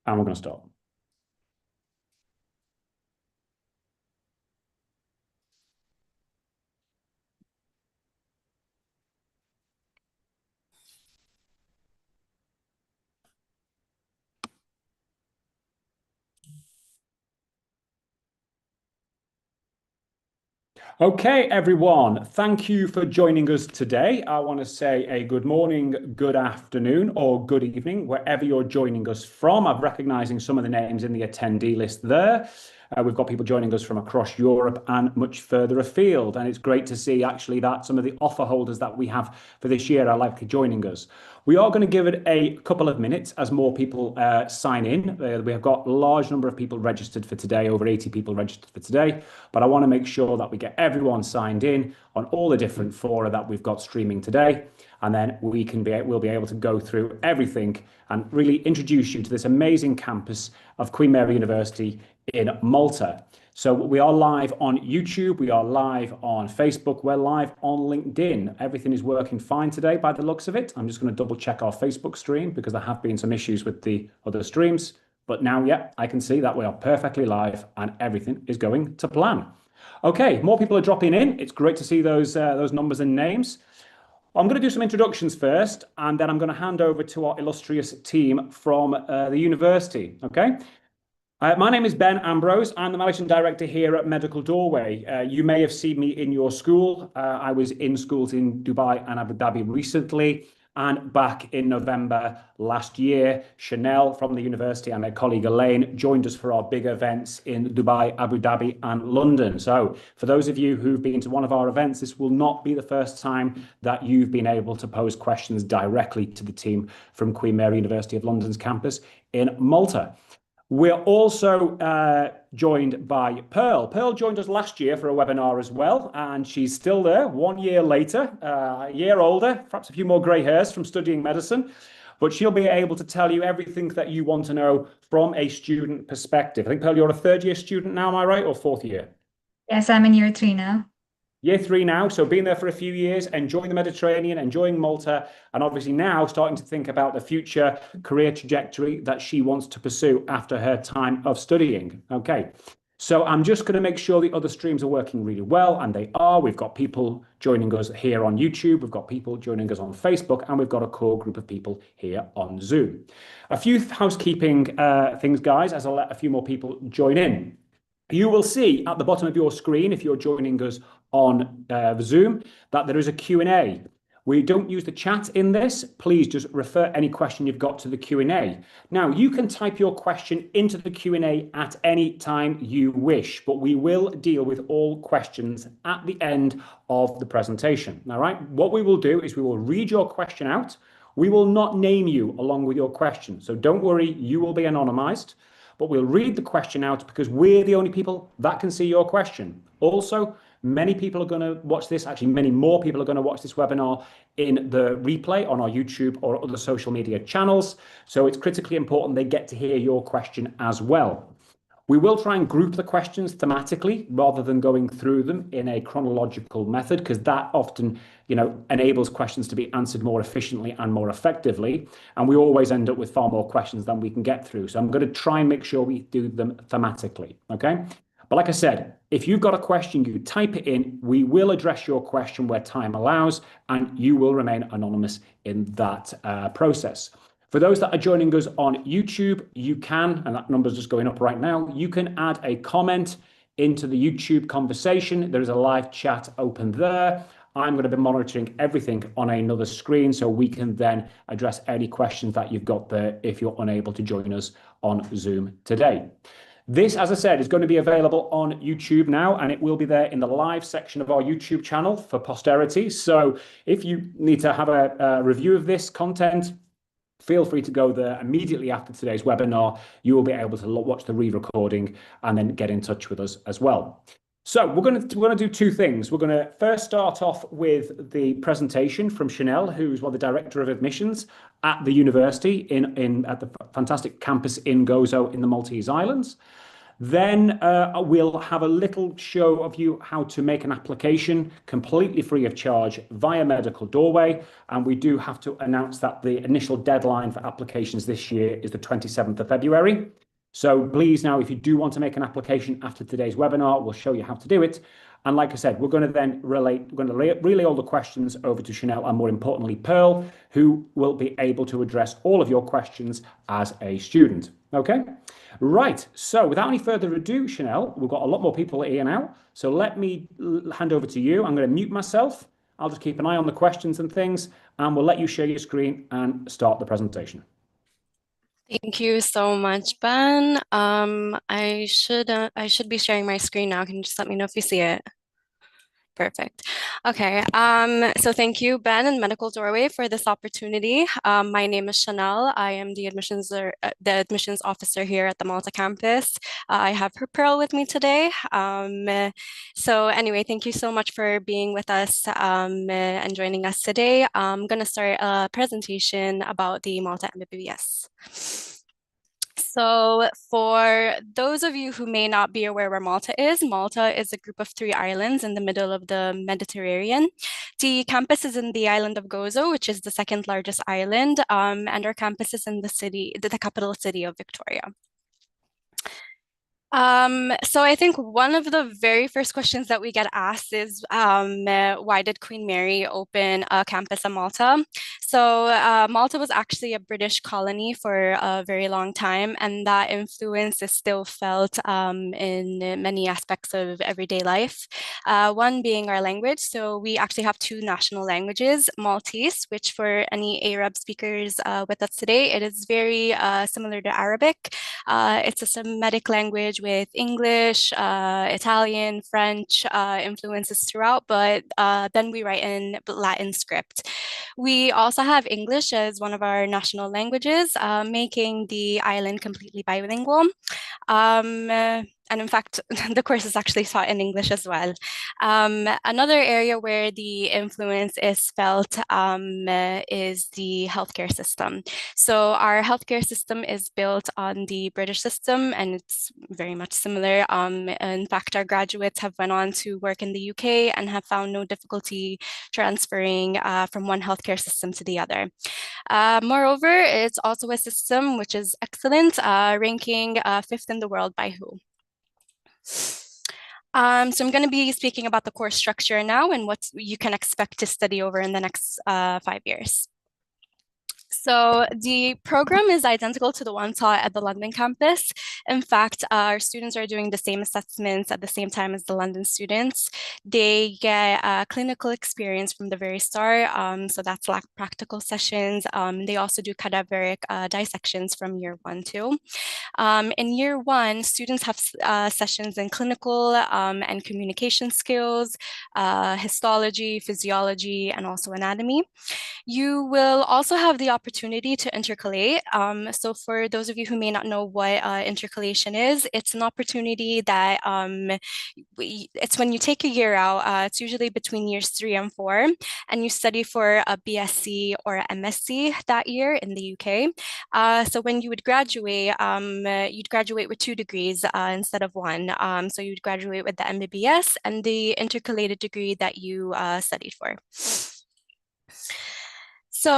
And we're going to start. Okay, everyone, thank you for joining us today. I want to say a good morning, good afternoon, or good evening, wherever you're joining us from. I'm recognizing some of the names in the attendee list there. We've got people joining us from across Europe and much further afield. And it's great to see actually that some of the offer holders that we have for this year are likely joining us. We are going to give it a couple of minutes as more people sign in. We have got a large number of people registered for today, over 80 people registered for today. But I want to make sure that we get everyone signed in on all the different fora that we've got streaming today. And then we'll be able to go through everything and really introduce you to this amazing campus of Queen Mary University in Malta. So we are live on YouTube, we are live on Facebook, we're live on LinkedIn. Everything is working fine today by the looks of it. I'm just going to double check our Facebook stream because there have been some issues with the other streams. But now, yeah, I can see that we are perfectly live and everything is going to plan. Okay, more people are dropping in. It's great to see those numbers and names. I'm going to do some introductions first, and then I'm going to hand over to our illustrious team from the university. Okay. My name is Ben Ambrose. I'm the Managing Director here at Medical Doorway. You may have seen me in your school. I was in schools in Dubai and Abu Dhabi recently. And back in November last year, Chanel from the university and her colleague Elaine joined us for our big events in Dubai, Abu Dhabi, and London. So for those of you who've been to one of our events, this will not be the first time that you've been able to pose questions directly to the team from Queen Mary University of London's campus in Malta. We're also joined by Pearl. Pearl joined us last year for a webinar as well, and she's still there 1 year later, a year older, perhaps a few more grey hairs from studying medicine, but she'll be able to tell you everything that you want to know from a student perspective. I think, Pearl, you're a third-year student now, am I right, or fourth year? Yes, I'm in year 3 now. Year 3 now, so been there for a few years, enjoying the Mediterranean, enjoying Malta, and obviously now starting to think about the future career trajectory that she wants to pursue after her time of studying. Okay, so I'm just going to make sure the other streams are working really well, and they are. We've got people joining us here on YouTube, we've got people joining us on Facebook, and we've got a core group of people here on Zoom. A few housekeeping things, guys, as I'll let a few more people join in. You will see at the bottom of your screen, if you're joining us on Zoom, that there is a Q&A. We don't use the chat in this. Please just refer any question you've got to the Q&A. Now, you can type your question into the Q&A at any time you wish, but we will deal with all questions at the end of the presentation. All right, what we will do is we will read your question out. We will not name you along with your question, so don't worry, you will be anonymized. But we'll read the question out because we're the only people that can see your question. Also, many people are going to watch this, actually many more people are going to watch this webinar in the replay on our YouTube or other social media channels. So it's critically important they get to hear your question as well. We will try and group the questions thematically rather than going through them in a chronological method, because that often, enables questions to be answered more efficiently and more effectively. And we always end up with far more questions than we can get through. So I'm going to try and make sure we do them thematically. Okay. But like I said, if you've got a question, you type it in. We will address your question where time allows, and you will remain anonymous in that process. For those that are joining us on YouTube, you can, and that number's just going up right now, you can add a comment into the YouTube conversation. There is a live chat open there. I'm going to be monitoring everything on another screen so we can then address any questions that you've got there if you're unable to join us on Zoom today. This, as I said, is going to be available on YouTube now, and it will be there in the live section of our YouTube channel for posterity. So if you need to have a review of this content, feel free to go there immediately after today's webinar. You will be able to watch the re-recording and then get in touch with us as well. So we're going to do two things. We're going to first start off with the presentation from Chanel, who's the Director of Admissions at the university at the fantastic campus in Gozo in the Maltese Islands. Then we'll have a little show of you how to make an application completely free of charge via Medical Doorway. And we do have to announce that the initial deadline for applications this year is the 27th of February. So please now, if you do want to make an application after today's webinar, we'll show you how to do it. And like I said, we're going to then relay all the questions over to Chanel and more importantly, Pearl, who will be able to address all of your questions as a student. Okay? Right. So without any further ado, Chanel, we've got a lot more people here now. So let me hand over to you. I'm going to mute myself. I'll just keep an eye on the questions and things, and we'll let you share your screen and start the presentation. Thank you so much, Ben. I should be sharing my screen now. Can you just let me know if you see it? Perfect. Okay. So thank you, Ben and Medical Doorway, for this opportunity. My name is Chanel. I am the admissions officer here at the Malta campus. I have Pearl with me today. So anyway, thank you so much for being with us and joining us today. I'm going to start a presentation about the Malta MBBS. So for those of you who may not be aware where Malta is a group of 3 islands in the middle of the Mediterranean. The campus is in the island of Gozo, which is the 2nd largest island, and our campus is in the capital city of Victoria. So I think one of the very first questions that we get asked is why did Queen Mary open a campus in Malta? So Malta was actually a British colony for a very long time, and that influence is still felt in many aspects of everyday life. One being our language. So we actually have 2 national languages, Maltese, which for any Arab speakers with us today, it is very similar to Arabic. It's a Semitic language with English, Italian, French influences throughout, but then we write in Latin script. We also have English as one of our national languages, making the island completely bilingual. And in fact, the course is actually taught in English as well. Another area where the influence is felt is the healthcare system. So our healthcare system is built on the British system, and it's very much similar. In fact, our graduates have went on to work in the UK and have found no difficulty transferring from one healthcare system to the other. Moreover, it's also a system which is excellent, ranking 5th in the world by WHO. So I'm going to be speaking about the course structure now and what you can expect to study over in the next 5 years. So the program is identical to the one taught at the London campus. In fact, our students are doing the same assessments at the same time as the London students. They get clinical experience from the very start. So that's like practical sessions. They also do cadaveric dissections from year 1 too. In year 1, students have sessions in clinical and communication skills, histology, physiology, and also anatomy. You will also have the opportunity to intercalate. So for those of you who may not know what intercalation is, it's an opportunity that it's when you take a year out, it's usually between years 3 and 4, and you study for a BSc or a MSc that year in the UK. So when you would graduate, you'd graduate with 2 degrees instead of 1. So you'd graduate with the MBBS and the intercalated degree that you studied for. So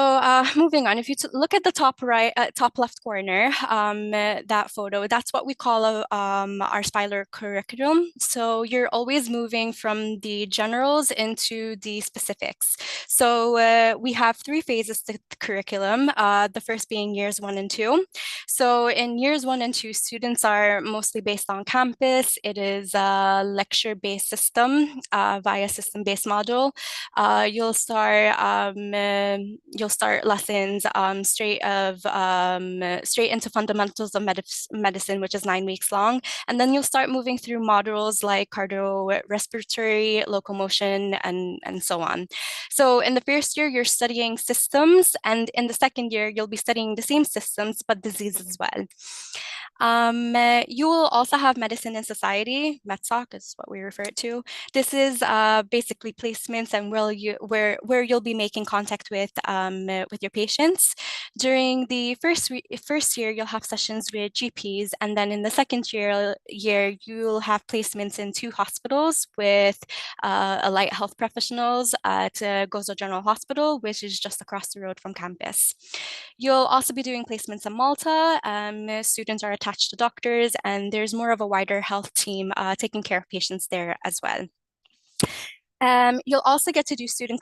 moving on, if you look at the top left corner, that photo, that's what we call our Spyler curriculum. So you're always moving from the generals into the specifics. So we have 3 phases to the curriculum, the first being years 1 and 2. So in years 1 and 2, students are mostly based on campus. It is a lecture-based system via system-based module. You'll start lessons straight into fundamentals of medicine, which is 9 weeks long. And then you'll start moving through modules like cardiorespiratory, locomotion, and so on. So in the first year, you're studying systems, and in the second year, you'll be studying the same systems, but disease as well. You will also have medicine and society, MedSoc is what we refer it to. This is basically placements and where you'll be making contact with your patients. During the first year, you'll have sessions with GPs, and then in the second year you'll have placements in 2 hospitals with allied health professionals at Gozo General Hospital, which is just across the road from campus. You'll also be doing placements in Malta. Students are attached to doctors, and there's more of a wider health team taking care of patients there as well. You'll also get to do student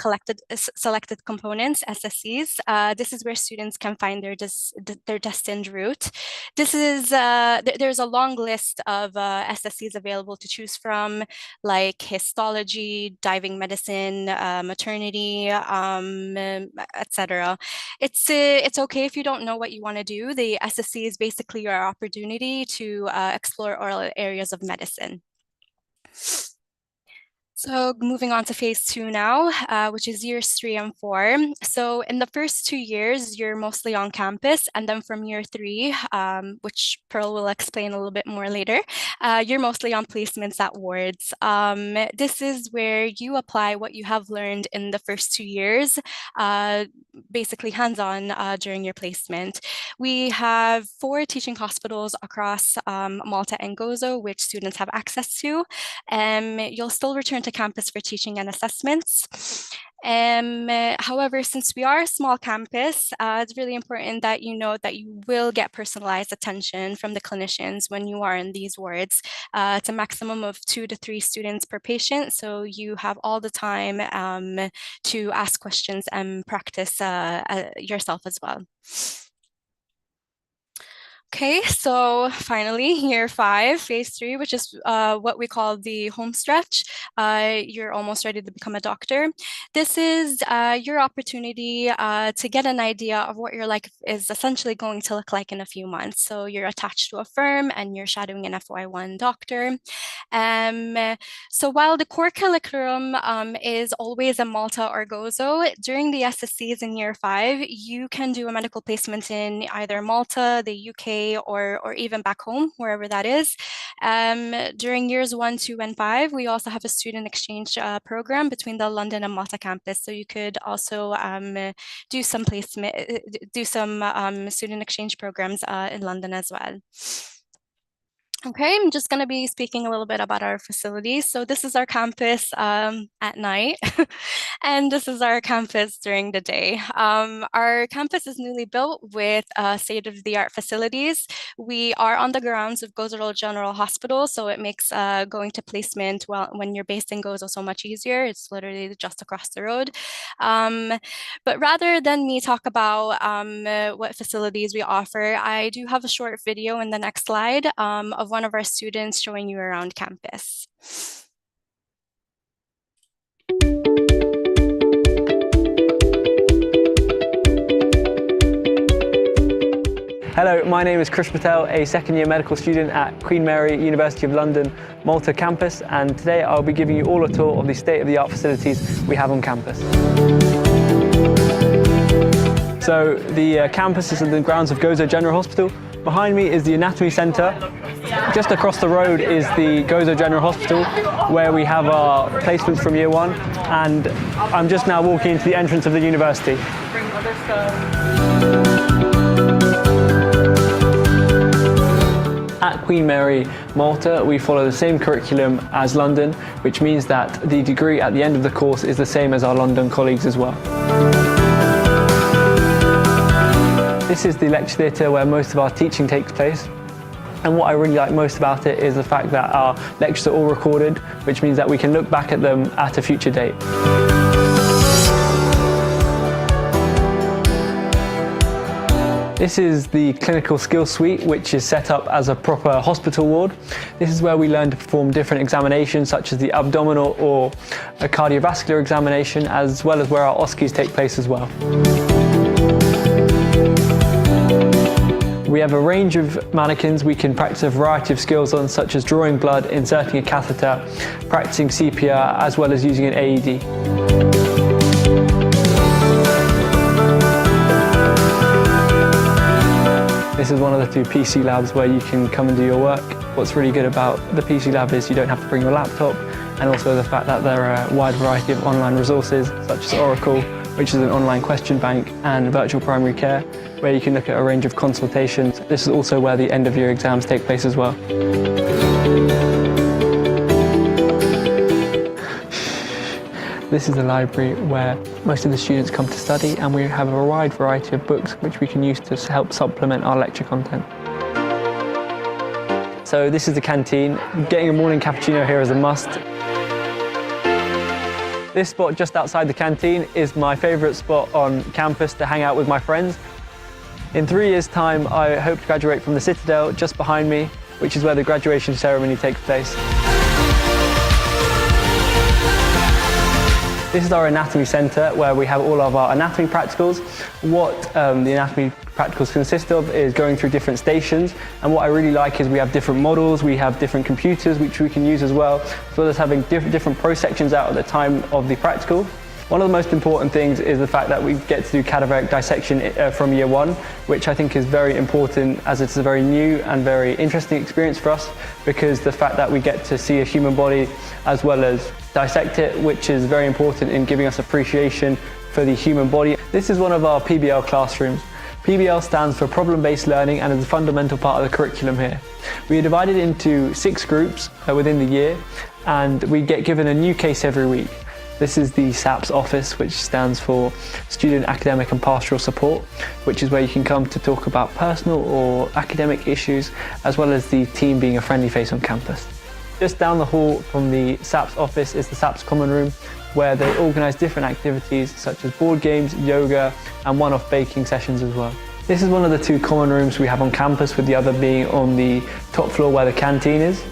selected components, SSCs. This is where students can find their destined route. This is there's a long list of SSCs available to choose from, like histology, diving medicine, maternity, etc. It's okay if you don't know what you want to do. The SSC is basically your opportunity to explore all areas of medicine. So moving on to phase 2 now, which is years 3 and 4. So in the first 2 years, you're mostly on campus. And then from year 3, which Pearl will explain a little bit more later, you're mostly on placements at wards. This is where you apply what you have learned in the first 2 years, basically hands-on during your placement. We have 4 teaching hospitals across Malta and Gozo, which students have access to. You'll still return to campus for teaching and assessments. However, since we are a small campus, it's really important that you know that you will get personalized attention from the clinicians when you are in these wards. It's a maximum of 2 to 3 students per patient, so you have all the time to ask questions and practice yourself as well. Okay, so finally, year 5, phase 3, which is what we call the home stretch. You're almost ready to become a doctor. This is your opportunity to get an idea of what your life is essentially going to look like in a few months. So you're attached to a firm and you're shadowing an FY1 doctor. So while the core curriculum is always in Malta or Gozo, during the SSCs in year 5, you can do a medical placement in either Malta, the UK, or even back home, wherever that is. During years 1, 2, and 5, we also have a student exchange program between the London and Malta campus. So you could also do some student exchange programs in London as well. Okay, I'm just going to be speaking a little bit about our facilities. So this is our campus at night, and this is our campus during the day. Our campus is newly built with state-of-the-art facilities. We are on the grounds of Gozo General Hospital, so it makes going to placement when you're based in Gozo so much easier. It's literally just across the road. But rather than me talk about what facilities we offer, I do have a short video in the next slide of one of our students showing you around campus. Hello, my name is Krish Patel, a second-year medical student at Queen Mary, University of London, Malta campus, and today I'll be giving you all a tour of the state-of-the-art facilities we have on campus. So the campus is in the grounds of Gozo General Hospital. Behind me is the Anatomy Centre. Just across the road is the Gozo General Hospital, where we have our placements from year 1, and I'm just now walking into the entrance of the university. At Queen Mary, Malta, we follow the same curriculum as London, which means that the degree at the end of the course is the same as our London colleagues as well. This is the lecture theatre where most of our teaching takes place. And what I really like most about it is the fact that our lectures are all recorded, which means that we can look back at them at a future date. This is the clinical skills suite, which is set up as a proper hospital ward. This is where we learn to perform different examinations, such as the abdominal or a cardiovascular examination, as well as where our OSCEs take place as well. We have a range of mannequins we can practice a variety of skills on, such as drawing blood, inserting a catheter, practicing CPR, as well as using an AED. This is one of the 2 PC labs where you can come and do your work. What's really good about the PC lab is you don't have to bring your laptop, and also the fact that there are a wide variety of online resources, such as Oracle, which is an online question bank, and virtual primary care, where you can look at a range of consultations. This is also where the end-of-year exams take place as well. This is a library where most of the students come to study, and we have a wide variety of books which we can use to help supplement our lecture content. So this is the canteen. Getting a morning cappuccino here is a must. This spot just outside the canteen is my favourite spot on campus to hang out with my friends. In 3 years' time, I hope to graduate from the Citadel just behind me, which is where the graduation ceremony takes place. This is our anatomy centre, where we have all of our anatomy practicals. What the anatomy practicals consist of is going through different stations, and what I really like is we have different models, we have different computers which we can use as well as having different pro sections out at the time of the practical. One of the most important things is the fact that we get to do cadaveric dissection from year one, which I think is very important, as it's a very new and very interesting experience for us, because the fact that we get to see a human body as well as dissect it, which is very important in giving us appreciation for the human body. This is one of our PBL classrooms. PBL stands for problem-based learning and is a fundamental part of the curriculum here. We are divided into 6 groups within the year, and we get given a new case every week. This is the SAPS office, which stands for Student Academic and Pastoral Support, which is where you can come to talk about personal or academic issues, as well as the team being a friendly face on campus. Just down the hall from the SAPS office is the SAPS Common Room, where they organise different activities such as board games, yoga, and one-off baking sessions as well. This is one of the 2 common rooms we have on campus, with the other being on the top floor where the canteen is.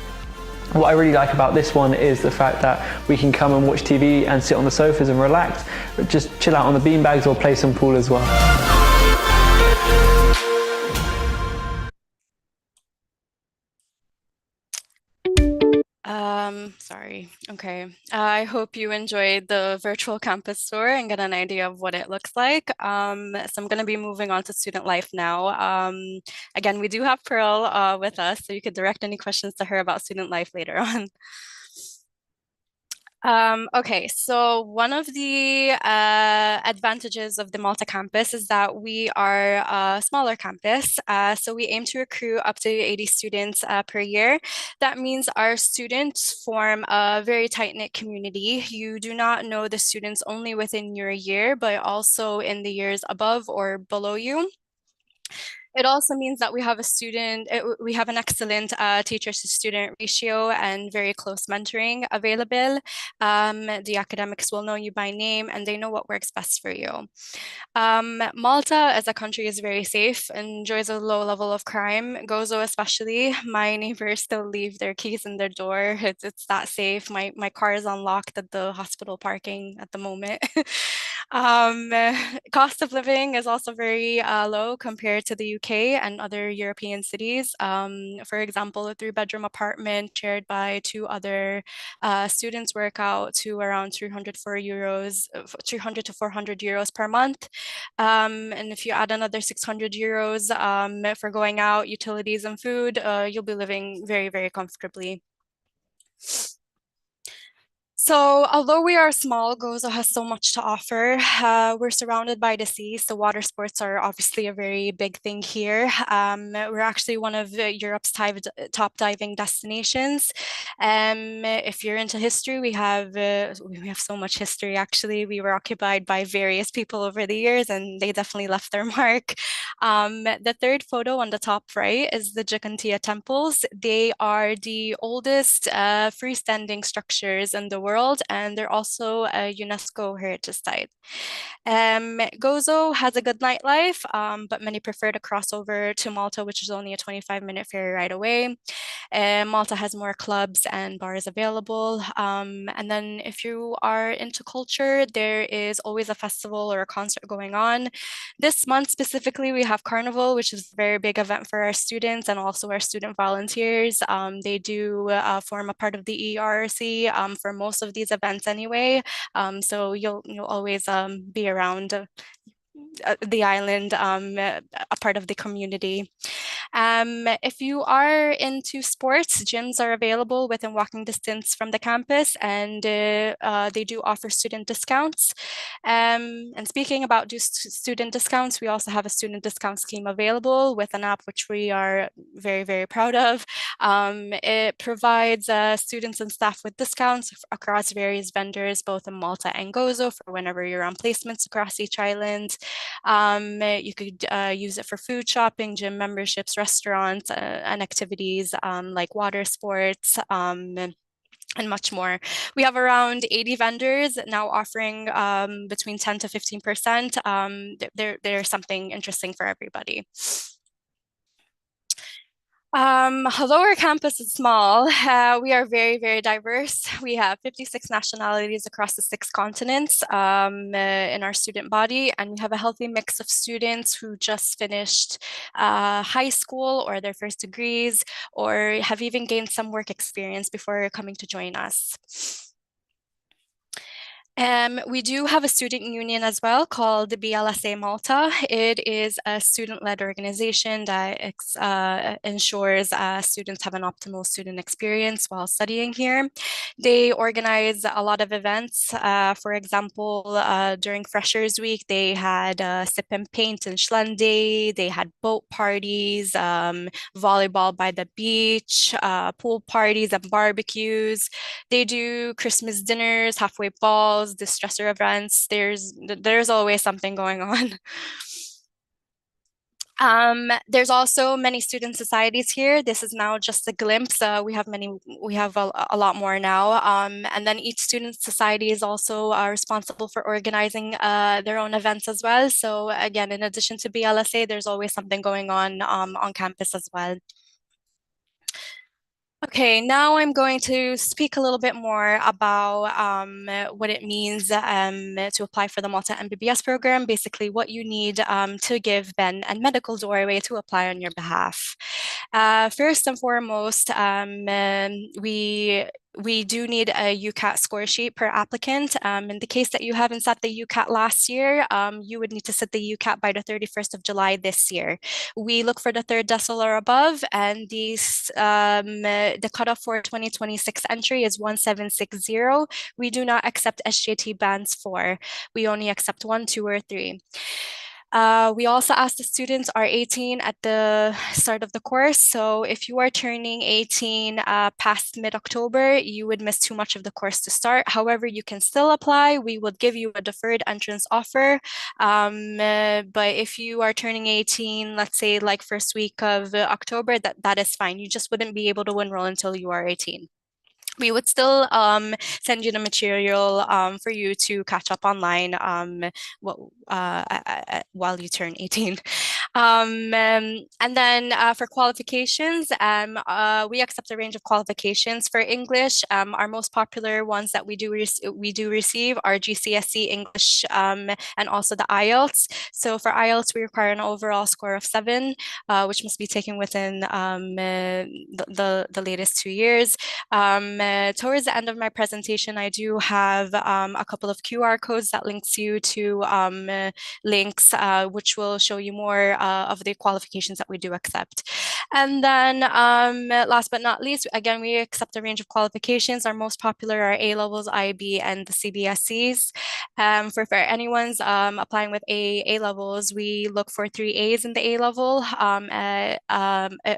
What I really like about this one is the fact that we can come and watch TV and sit on the sofas and relax, but just chill out on the beanbags or play some pool as well. Sorry. Okay. I hope you enjoyed the virtual campus tour and get an idea of what it looks like. So I'm going to be moving on to student life now. Again, we do have Pearl with us, so you could direct any questions to her about student life later on. Okay, so one of the advantages of the Malta campus is that we are a smaller campus. So we aim to recruit up to 80 students per year. That means our students form a very tight-knit community. You do not know the students only within your year, but also in the years above or below you. It also means that we have an excellent teachers to student ratio and very close mentoring available. The academics will know you by name and they know what works best for you. Malta as a country is very safe, enjoys a low level of crime. Gozo especially, my neighbors still leave their keys in their door. It's that safe. My car is unlocked at the hospital parking at the moment. Cost of living is also very low compared to the UK and other European cities. For example, a 3-bedroom apartment shared by 2 other students work out to around 300 to 400 euros per month. And if you add another 600 euros for going out, utilities and food, you'll be living very, very comfortably. So although we are small, Gozo has so much to offer. We're surrounded by the sea, so water sports are obviously a very big thing here. We're actually one of Europe's top diving destinations. If you're into history, we have so much history actually. We were occupied by various people over the years and they definitely left their mark. The 3rd photo on the top right is the Gigantia temples. They are the oldest freestanding structures in the world, and they're also a UNESCO heritage site. Gozo has a good nightlife, but many prefer to cross over to Malta, which is only a 25-minute ferry ride away. Malta has more clubs and bars available. And then if you are into culture, there is always a festival or a concert going on. This month specifically, we have Carnival, which is a very big event for our students and also our student volunteers. They do form a part of the ERC for most of these events anyway. So you'll always be around the island, a part of the community. If you are into sports, gyms are available within walking distance from the campus, and they do offer student discounts. And speaking about student discounts, we also have a student discount scheme available with an app which we are very, very proud of. It provides students and staff with discounts across various vendors, both in Malta and Gozo, for whenever you're on placements across each island. You could use it for food shopping, gym memberships, restaurants, and activities like water sports, and much more. We have around 80 vendors now offering between 10 to 15%. There's something interesting for everybody. Although our campus is small, we are very, very diverse. We have 56 nationalities across the 6 continents in our student body, and we have a healthy mix of students who just finished high school or their first degrees, or have even gained some work experience before coming to join us. We do have a student union as well called the BLSA Malta. It is a student-led organization that ensures students have an optimal student experience while studying here. They organize a lot of events. For example, during Freshers Week, they had Sip and Paint and Schlen Day. They had boat parties, volleyball by the beach, pool parties and barbecues. They do Christmas dinners, halfway balls, distressor events. There's always something going on. There's also many student societies here. This is now just a glimpse. We have a lot more now. And then each student society is also responsible for organizing their own events as well. So again, in addition to BLSA, there's always something going on campus as well. Okay, now I'm going to speak a little bit more about what it means to apply for the Malta MBBS program, basically what you need to give Ben and Medical Doorway to apply on your behalf. First and foremost, we do need a UCAT score sheet per applicant. In the case that you haven't sat the UCAT last year, you would need to sit the UCAT by the 31st of July this year. We look for the 3rd decile or above, and the cutoff for 2026 entry is 1760. We do not accept SJT bands 4. We only accept 1, 2, or 3. We also ask the students are 18 at the start of the course. So if you are turning 18 past mid-October, you would miss too much of the course to start. However, you can still apply. We would give you a deferred entrance offer. But if you are turning 18, let's say like first week of October, that is fine. You just wouldn't be able to enroll until you are 18. We would still send you the material for you to catch up online while you turn 18. And then for qualifications, we accept a range of qualifications. For English, our most popular ones that we do receive are GCSE English and also the IELTS. So for IELTS, we require an overall score of 7, which must be taken within the latest 2 years. Towards the end of my presentation, I do have a couple of QR codes that links you to links which will show you more of the qualifications that we do accept. And then last but not least, again, we accept a range of qualifications. Our most popular are A-levels, IB, and the CBSEs. For anyone's applying with A-levels, we look for 3 A's in the A-level.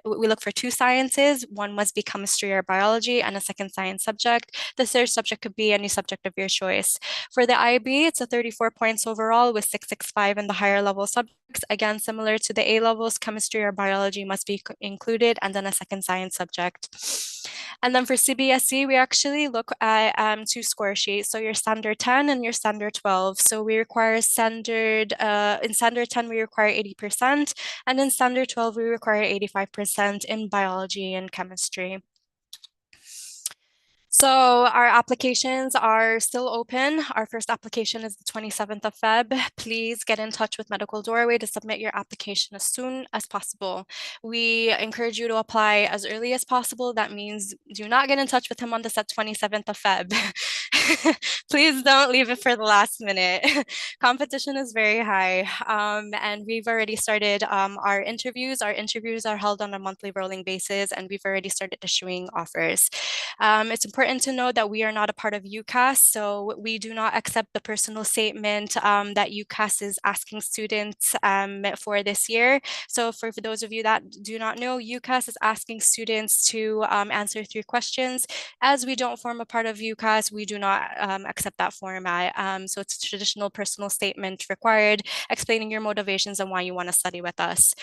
We look for 2 sciences. One must be chemistry or biology, and a second science subject. The third subject could be any subject of your choice. For the IB, it's a 34 points overall with 665 in the higher level subjects. Again, similar to the A-levels, chemistry or biology must be included, and then a second science subject. And then for CBSE, we actually look at 2 score sheets. So your standard 10 and your standard 12. So we require in standard 10, we require 80%, and in standard 12, we require 85% in biology and chemistry. So our applications are still open. Our first application is the 27th of Feb. Please get in touch with Medical Doorway to submit your application as soon as possible. We encourage you to apply as early as possible. That means do not get in touch with him on the set 27th of Feb. Please don't leave it for the last minute. Competition is very high, and we've already started our interviews. Our interviews are held on a monthly rolling basis, and we've already started issuing offers. It's important to know that we are not a part of UCAS, so we do not accept the personal statement that UCAS is asking students for this year. So for those of you that do not know, UCAS is asking students to answer 3 questions. As we don't form a part of UCAS, we do not accept that format. So it's a traditional personal statement required, explaining your motivations and why you want to study with us.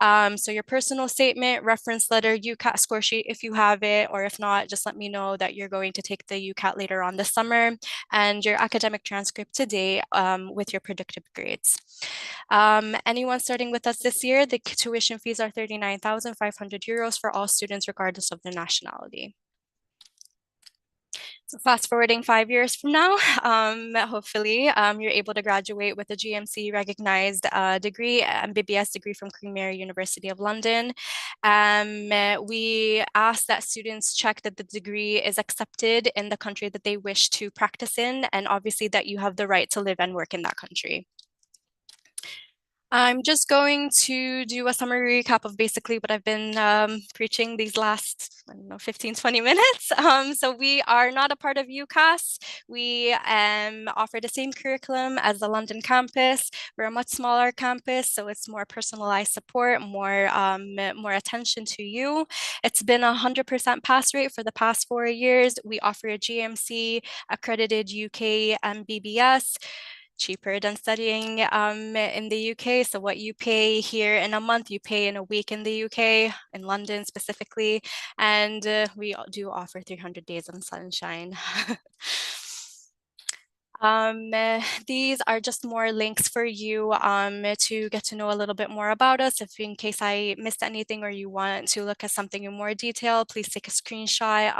So your personal statement, reference letter, UCAT score sheet if you have it, or if not, just let me know that you're going to take the UCAT later on this summer, and your academic transcript today with your predicted grades. Anyone starting with us this year, the tuition fees are 39,500 euros for all students regardless of their nationality. So fast forwarding 5 years from now, hopefully you're able to graduate with a GMC recognized degree, MBBS degree from Queen Mary University of London. We ask that students check that the degree is accepted in the country that they wish to practice in, and obviously that you have the right to live and work in that country. I'm just going to do a summary recap of basically what I've been preaching these last, 15, 20 minutes. So we are not a part of UCAS. We offer the same curriculum as the London campus. We're a much smaller campus, so it's more personalized support, more attention to you. It's been 100% pass rate for the past 4 years. We offer a GMC accredited UK MBBS. Cheaper than studying in the UK. So what you pay here in a month, you pay in a week in the UK, in London specifically. And we do offer 300 days of sunshine. These are just more links for you to get to know a little bit more about us. If in case I missed anything or you want to look at something in more detail, please take a screenshot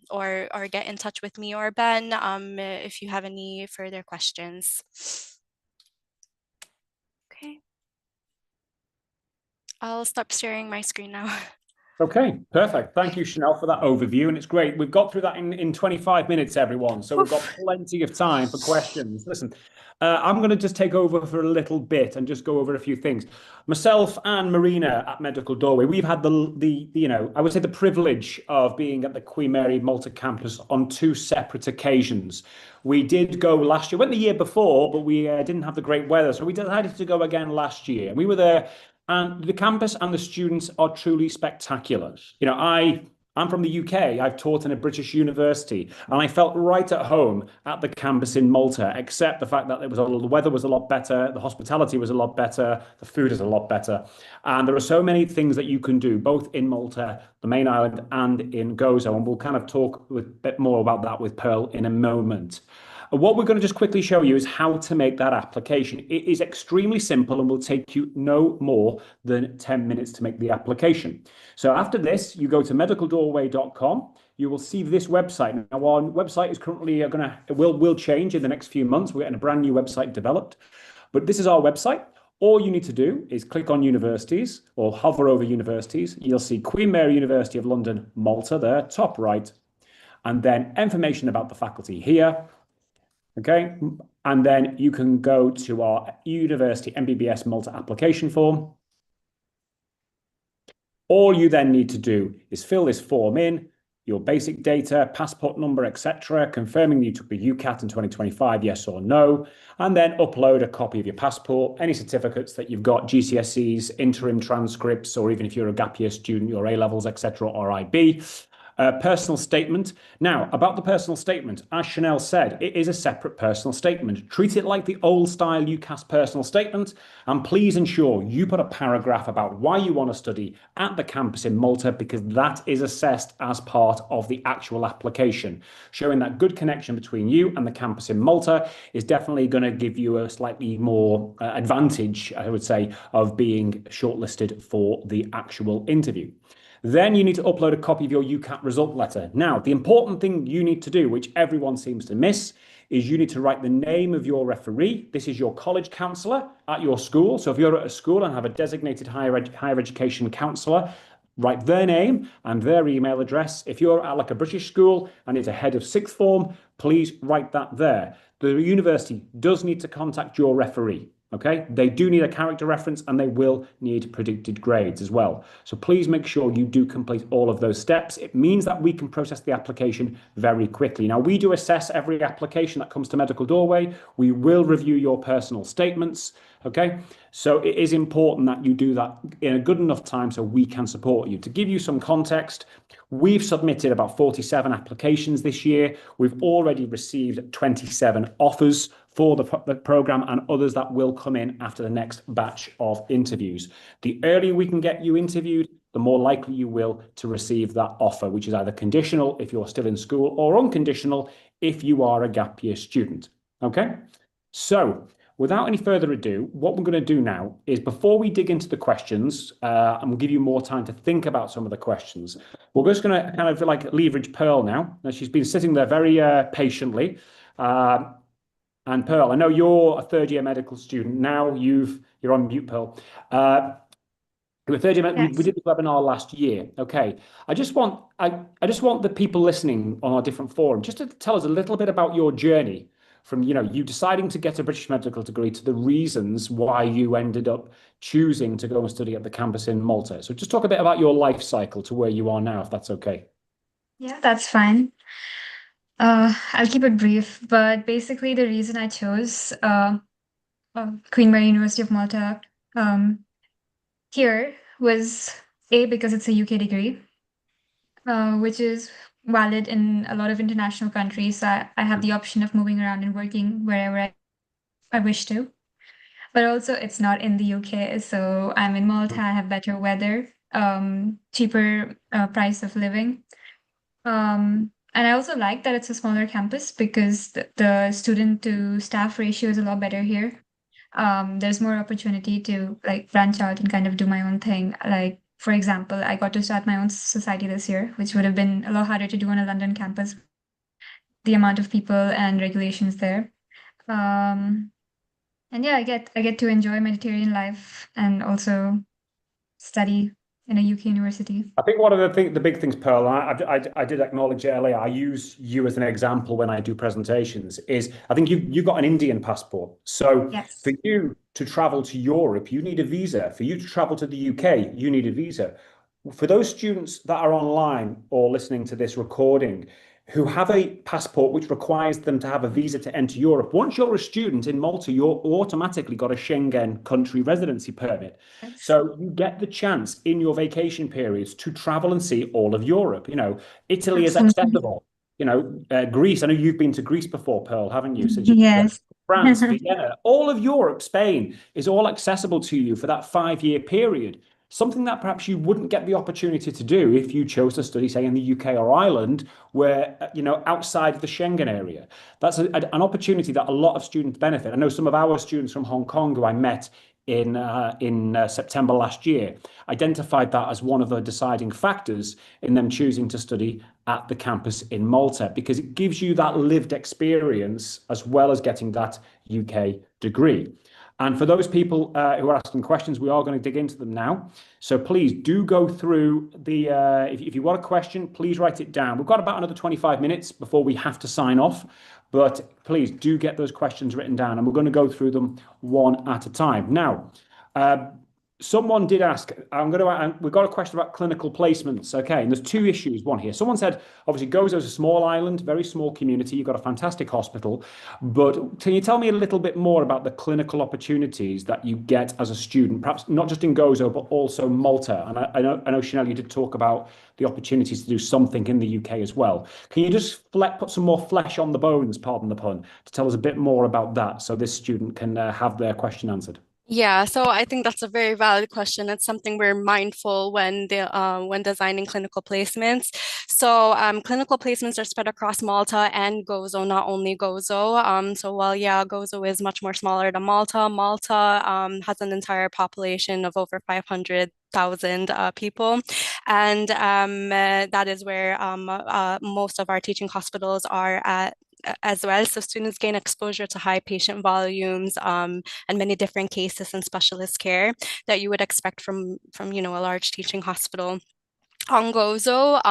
or get in touch with me or Ben if you have any further questions. Okay. I'll stop sharing my screen now. Okay, perfect. Thank you, Chanel, for that overview. And it's great. We've got through that in 25 minutes, everyone. So we've got plenty of time for questions. Listen, I'm going to just take over for a little bit and just go over a few things. Myself and Marina at Medical Doorway, we've had the I would say the privilege of being at the Queen Mary Malta campus on 2 separate occasions. We did go last year, went the year before, but we didn't have the great weather. So we decided to go again last year. And we were there. And the campus and the students are truly spectacular. You know, I'm from the UK. I've taught in a British university, and I felt right at home at the campus in Malta, except the fact that the weather was a lot better, the hospitality was a lot better, the food is a lot better. And there are so many things that you can do, both in Malta, the main island, and in Gozo. And we'll kind of talk a bit more about that with Pearl in a moment. What we're going to just quickly show you is how to make that application. It is extremely simple and will take you no more than 10 minutes to make the application. So after this, you go to medicaldoorway.com. You will see this website. Now, our website is currently will change in the next few months. We're getting a brand new website developed. But this is our website. All you need to do is click on universities or hover over universities. You'll see Queen Mary University of London, Malta there, top right. And then information about the faculty here. Okay, and then you can go to our University MBBS Malta application form. All you then need to do is fill this form in, your basic data, passport number, etc., confirming that you took the UCAT in 2025, yes or no, and then upload a copy of your passport, any certificates that you've got, GCSEs, interim transcripts, or even if you're a gap year student, your A-levels, etc., or IB. Personal statement. Now, about the personal statement, as Chanel said, it is a separate personal statement. Treat it like the old style UCAS personal statement, and please ensure you put a paragraph about why you want to study at the campus in Malta, because that is assessed as part of the actual application. Showing that good connection between you and the campus in Malta is definitely going to give you a slightly more advantage, I would say, of being shortlisted for the actual interview. Then you need to upload a copy of your UCAT result letter. Now, the important thing you need to do, which everyone seems to miss, is you need to write the name of your referee. This is your college counsellor at your school. So if you're at a school and have a designated higher education counsellor, write their name and their email address. If you're at like a British school and it's a head of sixth form, please write that there. The university does need to contact your referee. Okay, they do need a character reference and they will need predicted grades as well. So please make sure you do complete all of those steps. It means that we can process the application very quickly. Now, we do assess every application that comes to Medical Doorway. We will review your personal statements. Okay, so it is important that you do that in a good enough time so we can support you. To give you some context, we've submitted about 47 applications this year. We've already received 27 offers for the program and others that will come in after the next batch of interviews. The earlier we can get you interviewed, the more likely you will to receive that offer, which is either conditional if you're still in school or unconditional if you are a gap year student. Okay, so without any further ado, what we're going to do now is, before we dig into the questions, and we'll give you more time to think about some of the questions, we're just going to kind of like leverage Pearl now. Now, she's been sitting there very patiently. And Pearl, I know you're a third year medical student now. You're on mute, Pearl. You're a third year. Yes. We did the webinar last year. Okay. I just want the people listening on our different forums just to tell us a little bit about your journey from, you deciding to get a British medical degree to the reasons why you ended up choosing to go and study at the campus in Malta. So just talk a bit about your life cycle to where you are now, if that's okay. Yeah, that's fine. I'll keep it brief, but basically the reason I chose Queen Mary University of Malta here was because it's a UK degree, which is valid in a lot of international countries. So I have the option of moving around and working wherever I wish to. But also it's not in the UK, so I'm in Malta. I have better weather, cheaper price of living. And I also like that it's a smaller campus because the student to staff ratio is a lot better here. There's more opportunity to like branch out and kind of do my own thing. Like, for example, I got to start my own society this year, which would have been a lot harder to do on a London campus, the amount of people and regulations there. And yeah, I get to enjoy Mediterranean life and also study in a UK university. I think one of the big things, Pearl, and I did acknowledge earlier, I use you as an example when I do presentations, is I think you've got an Indian passport. So Yes. for you to travel to Europe, you need a visa. For you to travel to the UK, you need a visa. For those students that are online or listening to this recording who have a passport which requires them to have a visa to enter Europe, once you're a student in Malta, you're automatically got a Schengen country residency permit. Yes. So you get the chance in your vacation periods to travel and see all of Europe. Italy is Absolutely. accessible. Greece. I know you've been to Greece before, Pearl, haven't you? Since Yes. France, Vienna, all of Europe, Spain is all accessible to you for that 5-year period. Something that perhaps you wouldn't get the opportunity to do if you chose to study, say, in the UK or Ireland, where, outside of the Schengen area. That's an opportunity that a lot of students benefit. I know some of our students from Hong Kong who I met in September last year identified that as one of the deciding factors in them choosing to study at the campus in Malta, because it gives you that lived experience as well as getting that UK degree. And for those people who are asking questions, we are going to dig into them now. So please do go through if you've got a question, please write it down. We've got about another 25 minutes before we have to sign off, but please do get those questions written down and we're going to go through them one at a time. Now, someone did ask, we've got a question about clinical placements. Okay, and there's two issues. One here. Someone said, obviously, Gozo is a small island, very small community. You've got a fantastic hospital. But can you tell me a little bit more about the clinical opportunities that you get as a student, perhaps not just in Gozo, but also Malta? And I know, Chanel, you did talk about the opportunities to do something in the UK as well. Can you just put some more flesh on the bones, pardon the pun, to tell us a bit more about that so this student can have their question answered? Yeah, so I think that's a very valid question. It's something we're mindful when designing clinical placements. So clinical placements are spread across Malta and Gozo, not only Gozo. So while Gozo is much more smaller than Malta, Malta has an entire population of over 500,000 people, and that is where most of our teaching hospitals are at as well. So students gain exposure to high patient volumes and many different cases and specialist care that you would expect from a large teaching hospital. on Gozo,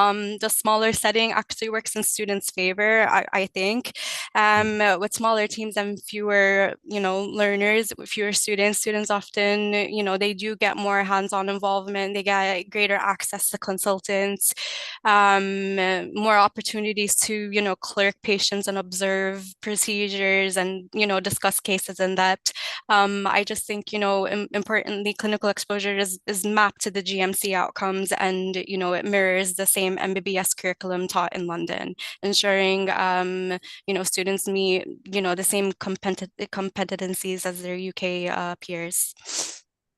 the smaller setting actually works in students' favor, I think. With smaller teams and fewer, learners, fewer students often, they do get more hands-on involvement. They get greater access to consultants, more opportunities to, clerk patients and observe procedures and, discuss cases in depth. I just think, importantly, clinical exposure is mapped to the GMC outcomes, and, it mirrors the same MBBS curriculum taught in London, ensuring, students meet, the same competencies as their UK peers.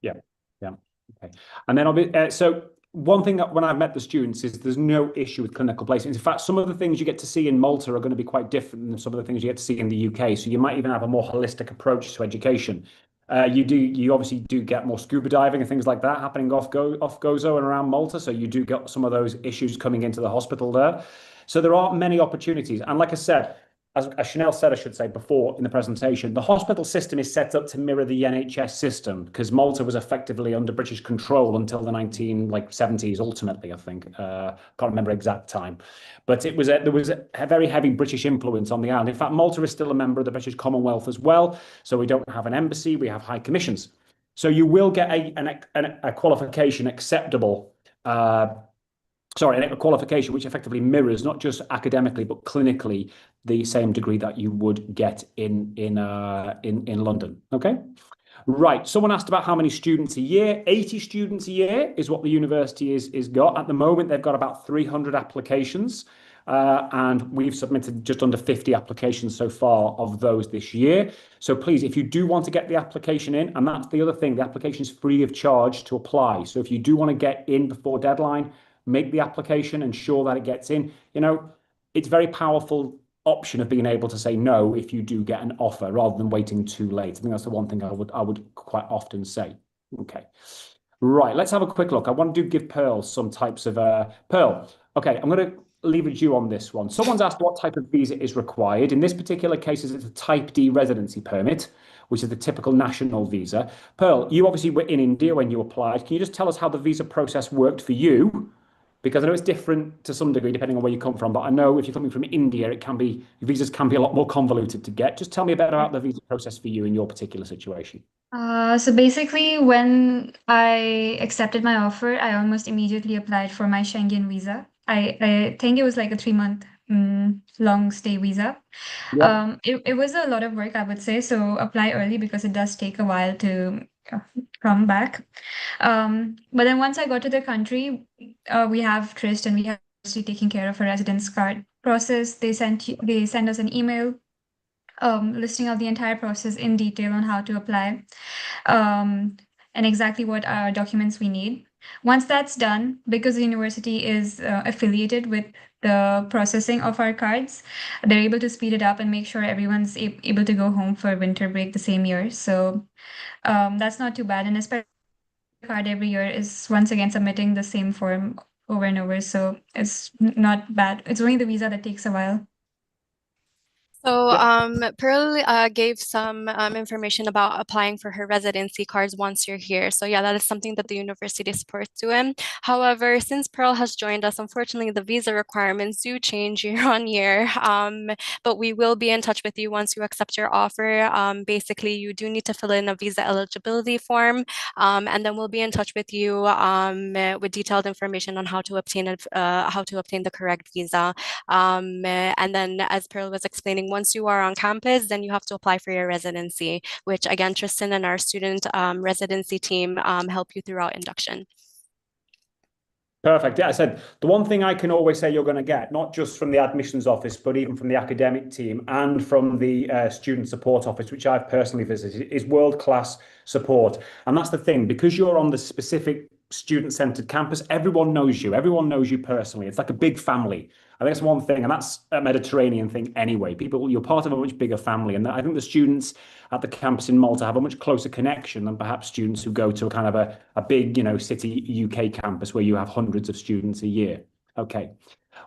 Yeah, yeah, okay. And then, so one thing that when I've met the students is there's no issue with clinical placements. In fact, some of the things you get to see in Malta are going to be quite different than some of the things you get to see in the UK. So you might even have a more holistic approach to education. You obviously do get more scuba diving and things like that happening off Gozo and around Malta. So you do get some of those issues coming into the hospital there. So there are many opportunities. And like I said, as Chanel said, I should say before in the presentation, the hospital system is set up to mirror the NHS system because Malta was effectively under British control until the 1970s, ultimately, I think. Can't remember exact time. But there was a very heavy British influence on the island. In fact, Malta is still a member of the British Commonwealth as well. So we don't have an embassy, we have high commissions. So you will get a qualification acceptable a qualification which effectively mirrors not just academically but clinically the same degree that you would get in London. Okay, right. Someone asked about how many students a year. 80 students a year is what the university is got at the moment. They've got about 300 applications. And we've submitted just under 50 applications so far of those this year. So please, if you do want to get the application in, and that's the other thing, the application is free of charge to apply. So if you do want to get in before deadline, make the application, ensure that it gets in. It's very powerful option of being able to say no if you do get an offer rather than waiting too late. I think that's the one thing I would quite often say. Okay, right. Let's have a quick look. I want to give Pearl some types of Pearl. Okay, I'm going to leverage you on this one. Someone's asked what type of visa is required. In this particular case, it's a Type D residency permit, which is the typical national visa. Pearl, you obviously were in India when you applied. Can you just tell us how the visa process worked for you? Because I know it's different to some degree depending on where you come from, but I know if you're coming from India, visas can be a lot more convoluted to get. Just tell me a bit about the visa process for you in your particular situation. So basically, when I accepted my offer, I almost immediately applied for my Schengen visa. I think it was like a 3-month long stay visa. Yeah. It was a lot of work, I would say. So apply early because it does take a while to come back. But then once I got to the country, we have Trist and we have taking care of a residence card process. They send us an email listing out the entire process in detail on how to apply and exactly what documents we need. Once that's done, because the university is affiliated with the processing of our cards, they're able to speed it up and make sure everyone's able to go home for winter break the same year. So that's not too bad. And especially card every year is once again submitting the same form over and over. So it's not bad. It's only the visa that takes a while. So Pearl gave some information about applying for her residency cards once you're here. So yeah, that is something that the university supports you in. However, since Pearl has joined us, unfortunately, the visa requirements do change year on year. But we will be in touch with you once you accept your offer. Basically, you do need to fill in a visa eligibility form, and then we'll be in touch with you with detailed information on how to obtain the correct visa. And then, as Pearl was explaining, once you are on campus, then you have to apply for your residency, which again, Tristan and our student residency team help you throughout induction. Perfect. Yeah, I said the one thing I can always say you're going to get, not just from the admissions office, but even from the academic team and from the student support office, which I've personally visited, is world-class support. And that's the thing, because you're on the specific student-centered campus, everyone knows you. Everyone knows you personally. It's like a big family. I think that's one thing, and that's a Mediterranean thing anyway. You're part of a much bigger family, and I think the students at the campus in Malta have a much closer connection than perhaps students who go to a kind of a big, city UK campus where you have hundreds of students a year. Okay.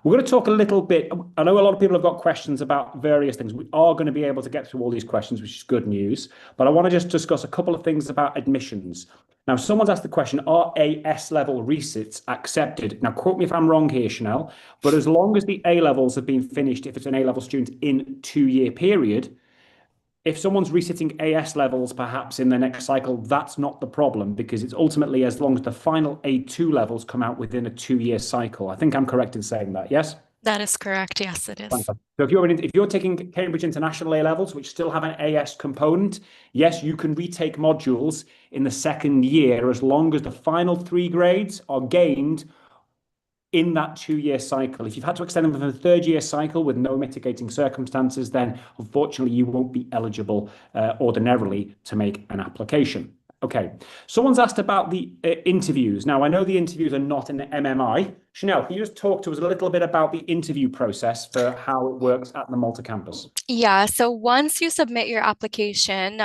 We're going to talk a little bit. I know a lot of people have got questions about various things. We are going to be able to get through all these questions, which is good news. But I want to just discuss a couple of things about admissions. Now, someone's asked the question, are AS level resits accepted? Now, quote me if I'm wrong here, Chanel, but as long as the A levels have been finished, if it's an A level student in 2-year period, if someone's resitting AS levels perhaps in the next cycle, that's not the problem because it's ultimately as long as the final A2 levels come out within a 2-year cycle. I think I'm correct in saying that, yes? That is correct. Yes, it is. So if you're taking Cambridge International A levels, which still have an AS component, yes, you can retake modules in the second year as long as the final 3 grades are gained in that 2-year cycle. If you've had to extend them for the 3rd-year cycle with no mitigating circumstances, then unfortunately you won't be eligible ordinarily to make an application. Okay, someone's asked about the interviews. Now, I know the interviews are not in the MMI. Chanel, can you just talk to us a little bit about the interview process for how it works at the Malta campus? Yeah, so once you submit your application,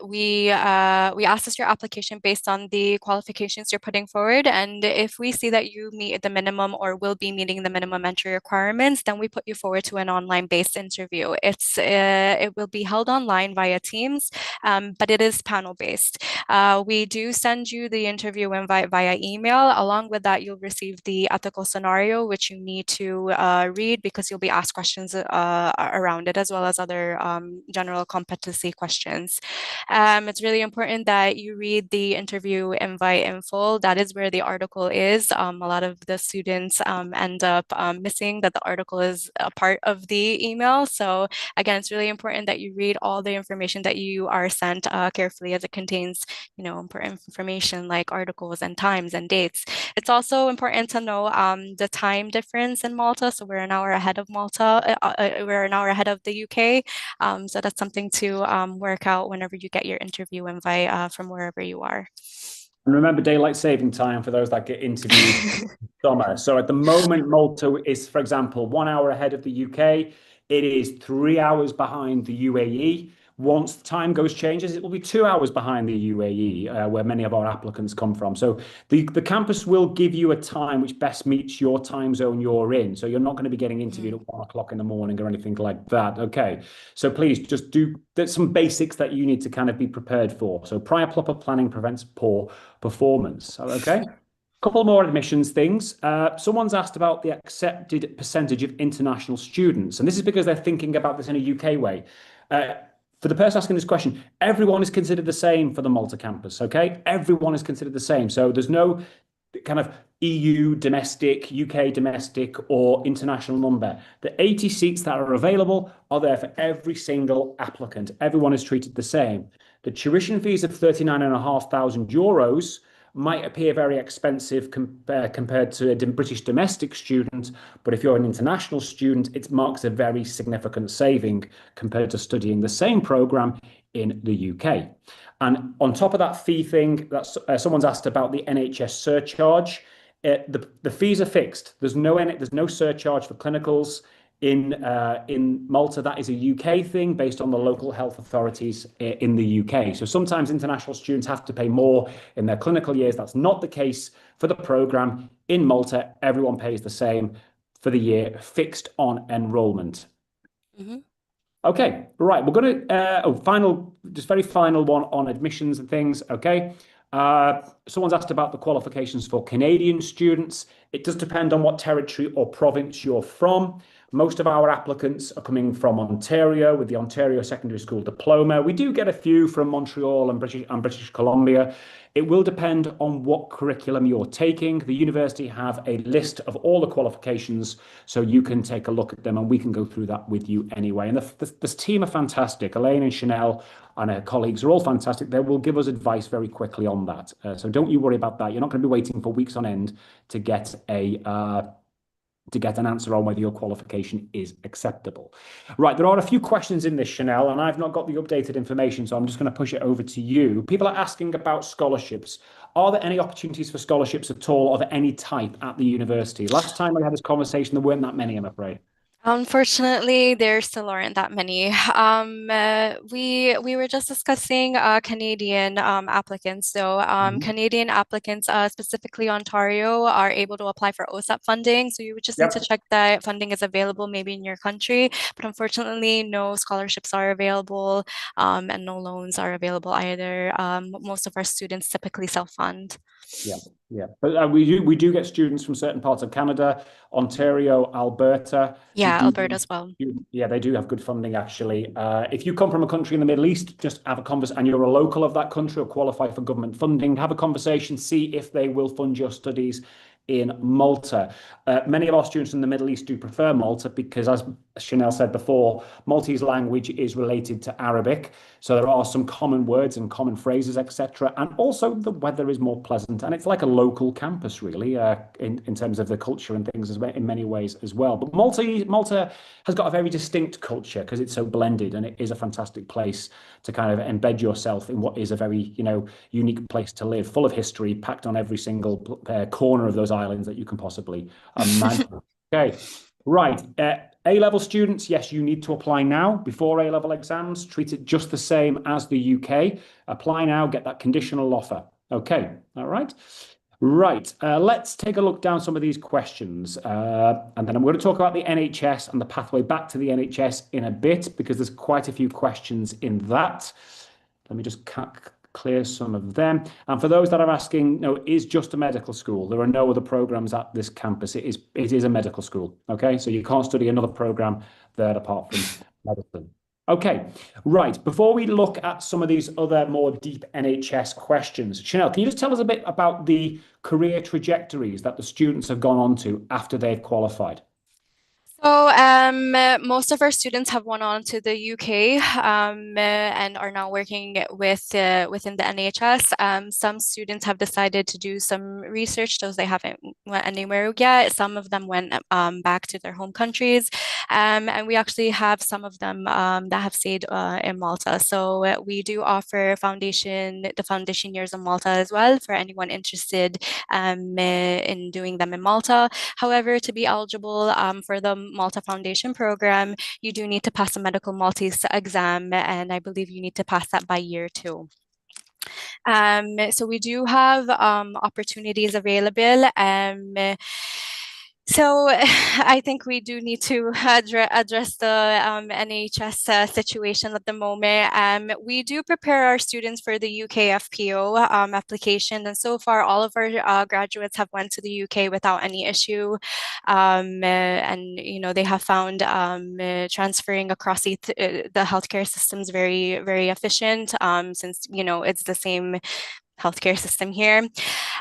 we assess your application based on the qualifications you're putting forward. And if we see that you meet the minimum or will be meeting the minimum entry requirements, then we put you forward to an online-based interview. It will be held online via Teams, but it is panel-based. We do send you the interview invite via email. Along with that, you'll receive the ethical scenario, which you need to read because you'll be asked questions around it, as well as other general competency questions. It's really important that you read the interview invite in full. That is where the article is. A lot of the students end up missing that the article is a part of the email. So again, it's really important that you read all the information that you are sent carefully, as it contains, important information like articles and times and dates. It's also important to know the time difference in Malta. So we're an hour ahead of Malta. We're an hour ahead of the UK. So that's something to work out whenever you get your interview invite from wherever you are. And remember daylight saving time for those that get interviewed summer. So at the moment, Malta is, for example, 1 hour ahead of the UK. It is 3 hours behind the UAE. Once the time changes, it will be 2 hours behind the UAE, where many of our applicants come from. So the campus will give you a time which best meets your time zone you're in. So you're not going to be getting interviewed at 1 o'clock in the morning or anything like that. Okay. So please just there's some basics that you need to kind of be prepared for. So prior proper planning prevents poor performance. Okay. Couple more admissions things. Someone's asked about the accepted percentage of international students. And this is because they're thinking about this in a UK way. For the person asking this question, everyone is considered the same for the Malta campus, okay? Everyone is considered the same. So there's no kind of EU domestic, UK domestic, or international number. The 80 seats that are available are there for every single applicant. Everyone is treated the same. The tuition fees of 39,500 euros might appear very expensive compared to a British domestic student, but if you're an international student, it marks a very significant saving compared to studying the same program in the UK. And on top of that fee thing, someone's asked about the NHS surcharge. The fees are fixed. There's no surcharge for clinicals. In Malta, that is a UK thing based on the local health authorities in the UK. So sometimes international students have to pay more in their clinical years. That's not the case for the program. In Malta, everyone pays the same for the year, fixed on enrollment. Mm-hmm. Okay, right. We're going to, very final one on admissions and things. Okay. Someone's asked about the qualifications for Canadian students. It does depend on what territory or province you're from. Most of our applicants are coming from Ontario with the Ontario Secondary School Diploma. We do get a few from Montreal and British Columbia. It will depend on what curriculum you're taking. The university have a list of all the qualifications, so you can take a look at them and we can go through that with you anyway. And this team are fantastic. Elaine and Chanel and her colleagues are all fantastic. They will give us advice very quickly on that. So don't you worry about that. You're not going to be waiting for weeks on end to get an answer on whether your qualification is acceptable. Right, there are a few questions in this, Chanel, and I've not got the updated information, so I'm just going to push it over to you. People are asking about scholarships. Are there any opportunities for scholarships at all of any type at the university? Last time we had this conversation, there weren't that many, I'm afraid. Unfortunately, there still aren't that many. We were just discussing Canadian applicants. So Canadian applicants, specifically Ontario, are able to apply for OSAP funding. So you would just need to check that funding is available maybe in your country. But unfortunately, no scholarships are available, and no loans are available either. Most of our students typically self-fund. Yeah. But we do get students from certain parts of Canada, Ontario, Alberta. Yeah, Alberta as well. Yeah, they do have good funding, actually. If you come from a country in the Middle East, just have a conversation, and you're a local of that country or qualify for government funding, have a conversation, see if they will fund your studies in Malta. Many of our students in the Middle East do prefer Malta because, as Chanel said before, Maltese language is related to Arabic. So there are some common words and common phrases, etc. And also the weather is more pleasant. And it's like a local campus, really, in terms of the culture and things in many ways as well. But Malta has got a very distinct culture because it's so blended, and it is a fantastic place to kind of embed yourself in what is a very, unique place to live, full of history, packed on every single corner of those islands that you can possibly imagine. Okay, right. A-level students, yes, you need to apply now before A-level exams. Treat it just the same as the UK. Apply now, get that conditional offer. Okay, all right. Right, let's take a look down some of these questions. And then I'm going to talk about the NHS and the pathway back to the NHS in a bit, because there's quite a few questions in that. Let me just clear some of them. And for those that are asking, no, it is just a medical school. There are no other programs at this campus. It is a medical school. Okay, so you can't study another program there apart from medicine. Okay, right. Before we look at some of these other more deep NHS questions, Chanel, can you just tell us a bit about the career trajectories that the students have gone on to after they've qualified? So most of our students have gone on to the UK and are now working within the NHS. Some students have decided to do some research, those they haven't went anywhere yet. Some of them went back to their home countries, and we actually have some of them that have stayed in Malta. So we do offer the foundation years in Malta as well for anyone interested in doing them in Malta. However, to be eligible for the Malta Foundation program, you do need to pass a medical Maltese exam, and I believe you need to pass that by year 2. So we do have opportunities available. So I think we do need to address the NHS situation at the moment. We do prepare our students for the UK FPO application, and so far all of our graduates have went to the UK without any issue. And they have found transferring across the healthcare systems very, very efficient, since it's the same healthcare system here.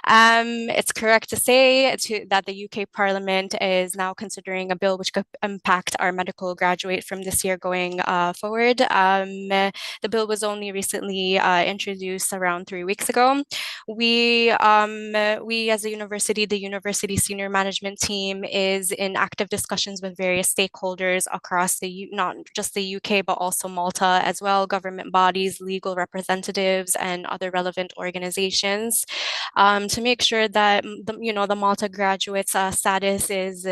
It's correct to say that the UK Parliament is now considering a bill which could impact our medical graduate from this year going forward. The bill was only recently introduced around 3 weeks ago. We as a university, the university senior management team is in active discussions with various stakeholders across not just the UK, but also Malta as well, government bodies, legal representatives, and other relevant organizations, to make sure that the Malta graduates' status is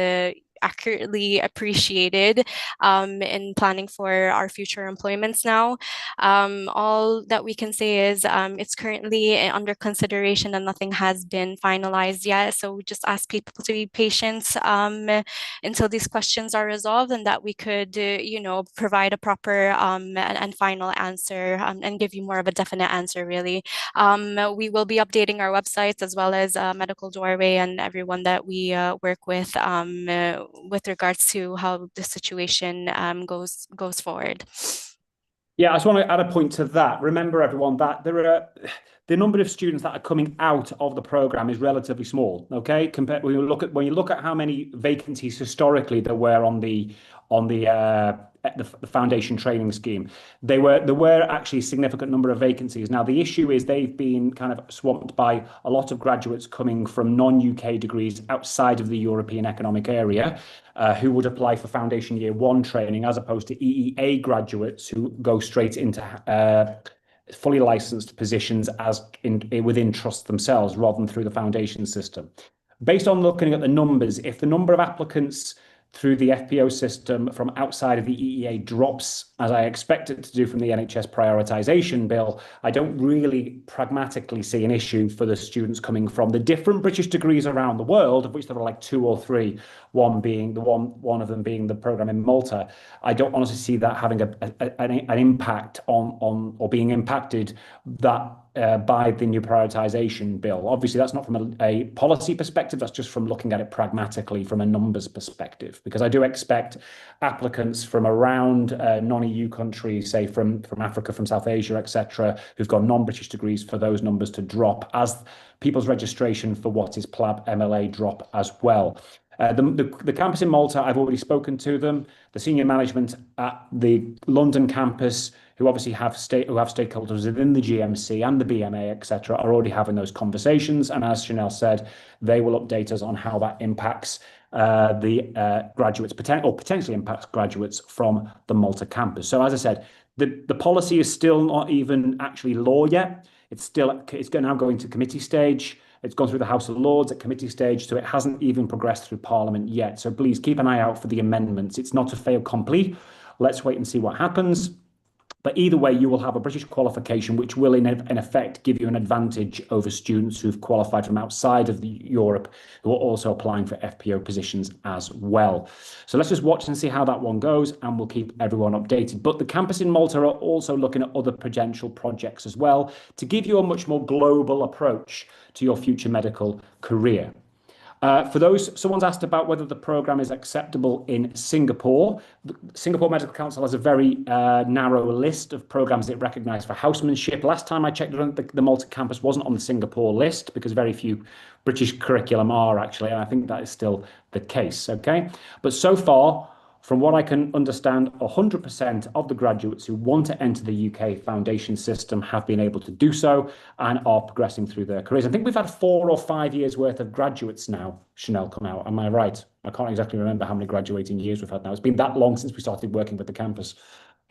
accurately appreciated in planning for our future employments now. All that we can say is it's currently under consideration and nothing has been finalized yet. So we just ask people to be patient until these questions are resolved, and that we could, provide a proper and final answer, and give you more of a definite answer, really. We will be updating our websites as well as Medical Doorway and everyone that we work with regards to how the situation goes forward. Yeah, I just want to add a point to that. Remember, everyone, that the number of students that are coming out of the program is relatively small. Okay, compared when you look at how many vacancies historically there were on the foundation training scheme, there were actually a significant number of vacancies. Now the issue is they've been kind of swamped by a lot of graduates coming from non-UK degrees outside of the European Economic Area, who would apply for foundation year 1 training, as opposed to EEA graduates who go straight into fully licensed positions within trusts themselves rather than through the foundation system. Based on looking at the numbers, if the number of applicants through the FPO system from outside of the EEA drops, as I expect it to do from the NHS prioritisation bill, I don't really pragmatically see an issue for the students coming from the different British degrees around the world, of which there are like 2 or 3, one of them being the program in Malta. I don't honestly see that having an impact on or being impacted that by the new prioritisation bill. Obviously, that's not from a policy perspective, that's just from looking at it pragmatically from a numbers perspective, because I do expect applicants from around non-EU countries, say from Africa, from South Asia, etc., who've got non-British degrees, for those numbers to drop as people's registration for what is PLAB MLA drop as well. The campus in Malta, I've already spoken to them. The senior management at the London campus, who obviously have stakeholders within the GMC and the BMA, etc., are already having those conversations. And as Chanel said, they will update us on how that impacts the graduates, potentially impacts graduates from the Malta campus. So as I said, the policy is still not even actually law yet. It's now going to committee stage. It's gone through the House of Lords at committee stage, so it hasn't even progressed through Parliament yet. So please keep an eye out for the amendments. It's not a fait accompli. Let's wait and see what happens. But either way, you will have a British qualification, which will in effect give you an advantage over students who've qualified from outside of Europe, who are also applying for FPO positions as well. So let's just watch and see how that one goes, and we'll keep everyone updated. But the campus in Malta are also looking at other potential projects as well to give you a much more global approach to your future medical career. For those, someone's asked about whether the program is acceptable in Singapore. The Singapore Medical Council has a very narrow list of programs it recognised for housemanship. Last time I checked, the Malta campus wasn't on the Singapore list because very few British curriculum are actually, and I think that is still the case, okay? But so far, from what I can understand, 100% of the graduates who want to enter the UK foundation system have been able to do so and are progressing through their careers. I think we've had 4 or 5 years worth of graduates now, Chanel, come out. Am I right? I can't exactly remember how many graduating years we've had now. It's been that long since we started working with the campus.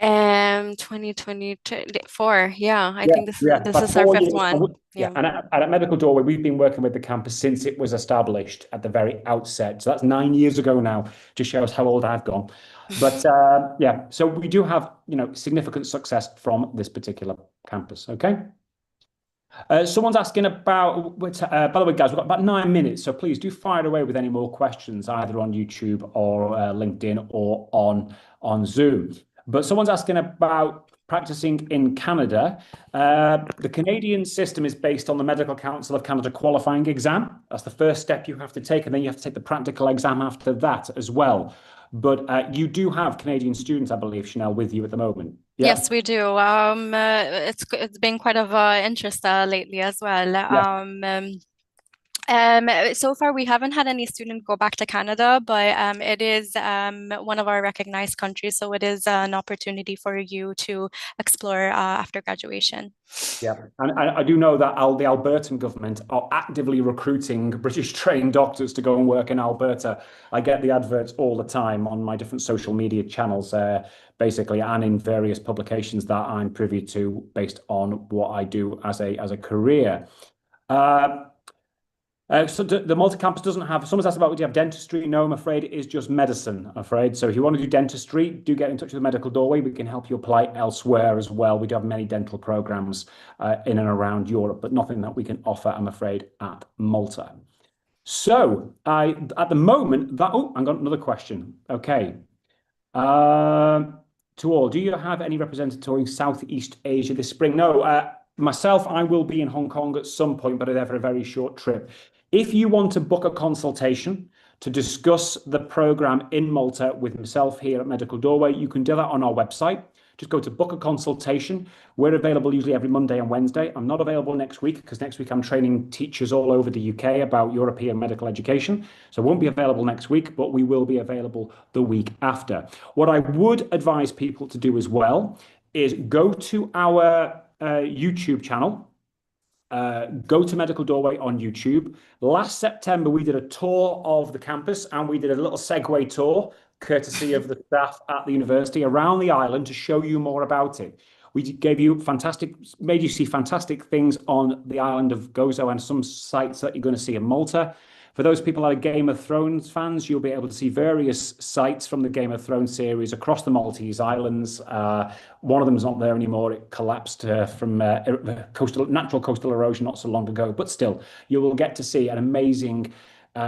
2024. Yeah, I think this is our 5th years, one. Yeah, and at Medical Doorway, we've been working with the campus since it was established at the very outset. So that's 9 years ago now. Just shows how old I've gone. But yeah, so we do have significant success from this particular campus. Okay. Someone's asking about, by the way, guys, we've got about 9 minutes, so please do fire away with any more questions, either on YouTube or LinkedIn or on Zoom. But someone's asking about practicing in Canada. The Canadian system is based on the Medical Council of Canada qualifying exam. That's the first step you have to take, and then you have to take the practical exam after that as well. But you do have Canadian students, I believe, Chanel, with you at the moment. Yeah? Yes, we do. It's been quite of interest lately as well. So far, we haven't had any student go back to Canada, but it is one of our recognized countries, so it is an opportunity for you to explore after graduation. Yeah, and I do know that the Albertan government are actively recruiting British trained doctors to go and work in Alberta. I get the adverts all the time on my different social media channels, basically, and in various publications that I'm privy to based on what I do as a career. So the Malta campus doesn't have, someone's asked about, would you have dentistry? No, I'm afraid it is just medicine, I'm afraid. So if you want to do dentistry, do get in touch with the Medical Doorway. We can help you apply elsewhere as well. We do have many dental programs in and around Europe, but nothing that we can offer, I'm afraid, at Malta. So at the moment, I've got another question. Okay. To all, do you have any representatives touring Southeast Asia this spring? No, myself, I will be in Hong Kong at some point, but there for a very short trip. If you want to book a consultation to discuss the program in Malta with myself here at Medical Doorway, you can do that on our website. Just go to book a consultation. We're available usually every Monday and Wednesday. I'm not available next week because next week I'm training teachers all over the UK about European medical education. So I won't be available next week, but we will be available the week after. What I would advise people to do as well is go to our YouTube channel. Go to Medical Doorway on YouTube. Last September, we did a tour of the campus and we did a little Segway tour, courtesy of the staff at the university, around the island to show you more about it. We made you see fantastic things on the island of Gozo and some sites that you're going to see in Malta. For those people that are Game of Thrones fans, you'll be able to see various sites from the Game of Thrones series across the Maltese Islands. One of them is not there anymore. It collapsed from natural coastal erosion not so long ago. But still, you will get to see an amazing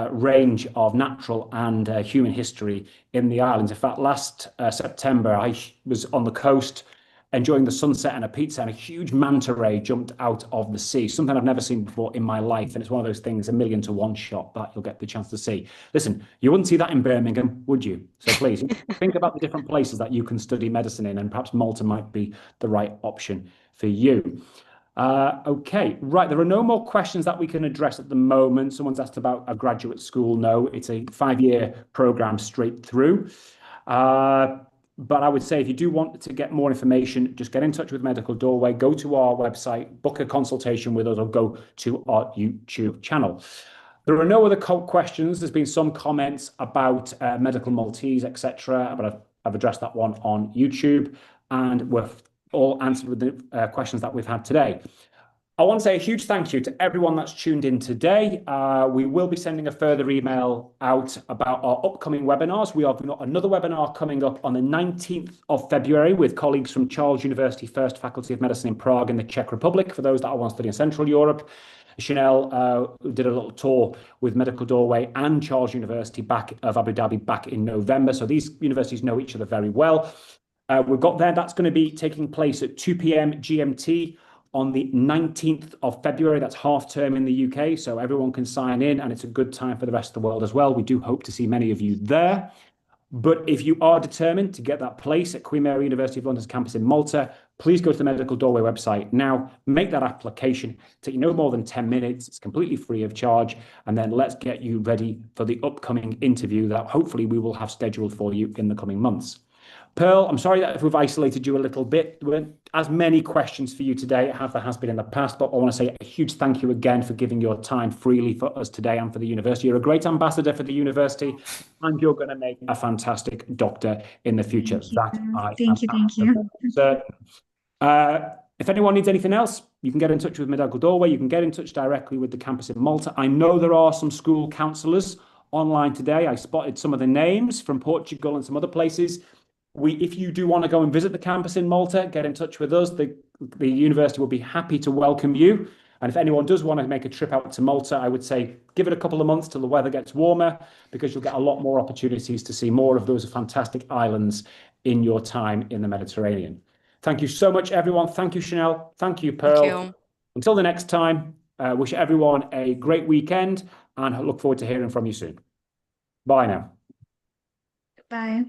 range of natural and human history in the islands. In fact, last September, I was on the coast enjoying the sunset and a pizza, and a huge manta ray jumped out of the sea, something I've never seen before in my life. And it's one of those things, 1,000,000 to 1 shot, that you'll get the chance to see. Listen, you wouldn't see that in Birmingham, would you? So please think about the different places that you can study medicine in, and perhaps Malta might be the right option for you. Okay, right. There are no more questions that we can address at the moment. Someone's asked about a graduate school. No, it's a 5-year program straight through. But I would say if you do want to get more information, just get in touch with Medical Doorway, go to our website, book a consultation with us, or go to our YouTube channel. There are no other questions. There's been some comments about Medical Maltese, etc., but I've addressed that one on YouTube, and we've all answered with the questions that we've had today. I want to say a huge thank you to everyone that's tuned in today. We will be sending a further email out about our upcoming webinars. We have got another webinar coming up on the 19th of February with colleagues from Charles University First Faculty of Medicine in Prague in the Czech Republic, for those that want to study in Central Europe. Chanel did a little tour with Medical Doorway and Charles University of Abu Dhabi back in November. So these universities know each other very well. We've got there. That's going to be taking place at 2 p.m. GMT on the 19th of February. That's half term in the UK, so everyone can sign in, and it's a good time for the rest of the world as well. We do hope to see many of you there. But if you are determined to get that place at Queen Mary University of London's campus in Malta, please go to the Medical Doorway website now, make that application. Take no more than 10 minutes. It's completely free of charge. And then let's get you ready for the upcoming interview that hopefully we will have scheduled for you in the coming months. Pearl, I'm sorry that if we've isolated you a little bit. There weren't as many questions for you today as there has been in the past, but I want to say a huge thank you again for giving your time freely for us today and for the university. You're a great ambassador for the university, and you're going to make a fantastic doctor in the future. Thank you. If anyone needs anything else, you can get in touch with Medical Doorway. You can get in touch directly with the campus in Malta. I know there are some school counsellors online today. I spotted some of the names from Portugal and some other places. If you do want to go and visit the campus in Malta, get in touch with us. The university will be happy to welcome you. And if anyone does want to make a trip out to Malta, I would say give it a couple of months till the weather gets warmer, because you'll get a lot more opportunities to see more of those fantastic islands in your time in the Mediterranean. Thank you so much, everyone. Thank you, Chanel. Thank you, Pearl. Thank you. Until the next time, wish everyone a great weekend, and I look forward to hearing from you soon. Bye now. Bye.